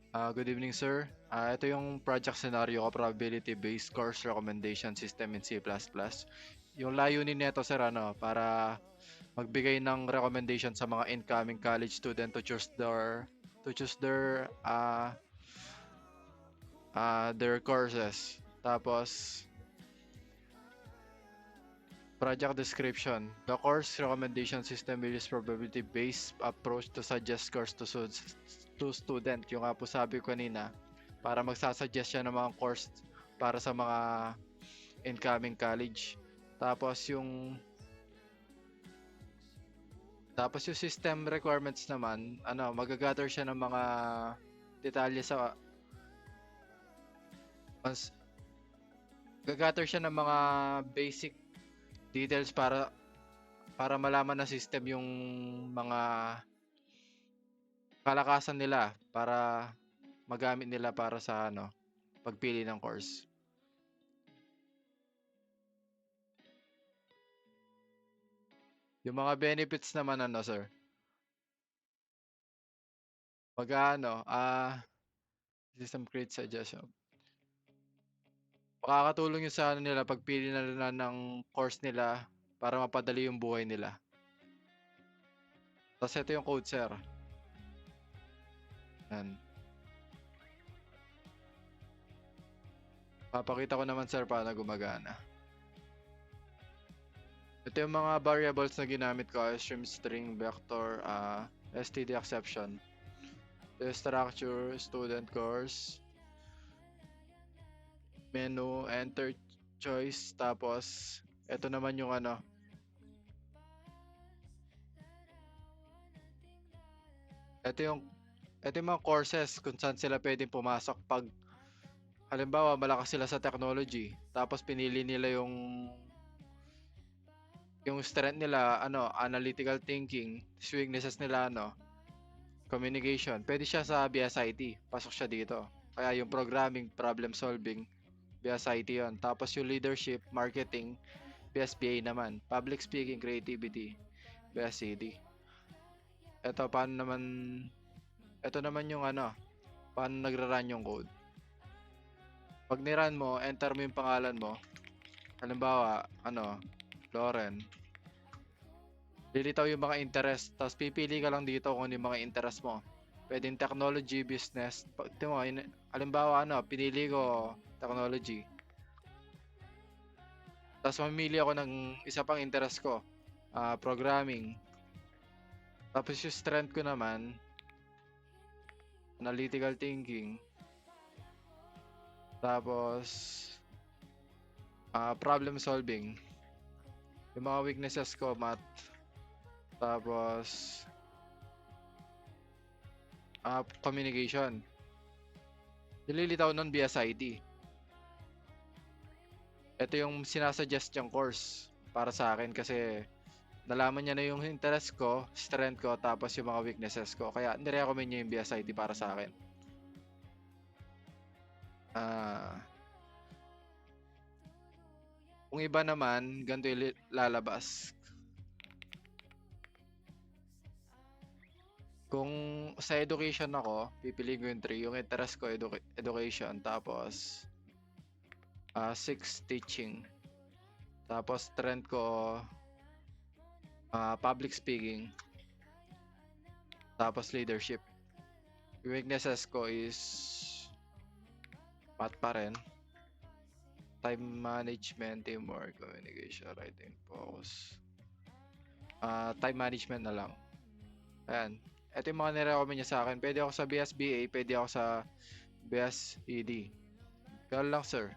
Good evening, sir. Ito yung project scenario ko, probability-based course recommendation system in C++. Yung layunin nito, sir, para magbigay ng recommendation sa mga incoming college student to choose their courses. Tapos, project description. The course recommendation system will use probability-based approach to suggest course to student. Yung nga po sabi ko kanina, para magsasuggest siya ng mga course para sa mga incoming college. Tapos yung system requirements naman, magagather siya ng mga detalye sa mas gagather siya ng mga basic details para malaman na system yung mga kalakasan nila para magamit nila para sa pagpili ng course. Yung mga benefits naman sir. System create suggestion. Makakatulong yun sa nila pagpili na nila ng course nila para mapadali yung buhay nila. Tapos ito yung code, sir. Yan. Papakita ko naman, sir, paano gumagana. Ito yung mga variables na ginamit ko: stream, string, vector, std exception. The structure, student course, menu, enter choice, tapos ito naman yung ito yung mga courses kung saan sila pwedeng pumasok pag halimbawa malakas sila sa technology, tapos pinili nila yung strength nila analytical thinking, weaknesses nila communication. Pwede siya sa BSIT, pasok siya dito. Kaya yung programming, problem solving, BSIT yon. Tapos yung leadership, marketing, BSBA naman. Public speaking, creativity, BSCD. Ito naman yung paano nagra-run yung code. Pag ni-run mo, enter mo yung pangalan mo. Halimbawa, Loren. Lilitaw yung mga interest, tapos pipili ka lang dito kung ano yung mga interest mo. Pwedeng technology, business. Halimbawa, pinili ko technology. Tapos mamili ako ng isa pang interest ko, programming. Tapos yung strength ko naman, analytical thinking. Tapos, problem solving. Yung mga weaknesses ko, math. Tapos, communication. Nililitaw nun BSIT. Ito yung sinasuggest yung course para sa akin kasi nalaman niya na yung interest ko, strength ko, tapos yung mga weaknesses ko. Kaya nirecommend niya yung BSIT para sa akin. Kung iba naman, ganito yung lalabas. Kung sa education ako, pipiliin ko yung 3. Yung interest ko, education. Tapos, 6, teaching. Tapos, strength ko, public speaking. Tapos, leadership. Yung weaknesses ko is math pa rin. Time management, teamwork, communication, writing, focus. Time management na lang. Ayan. Ito yung mga nirecommend niya sa akin. Pwede ako sa BSBA, pwede ako sa BSED. Ganun lang, sir.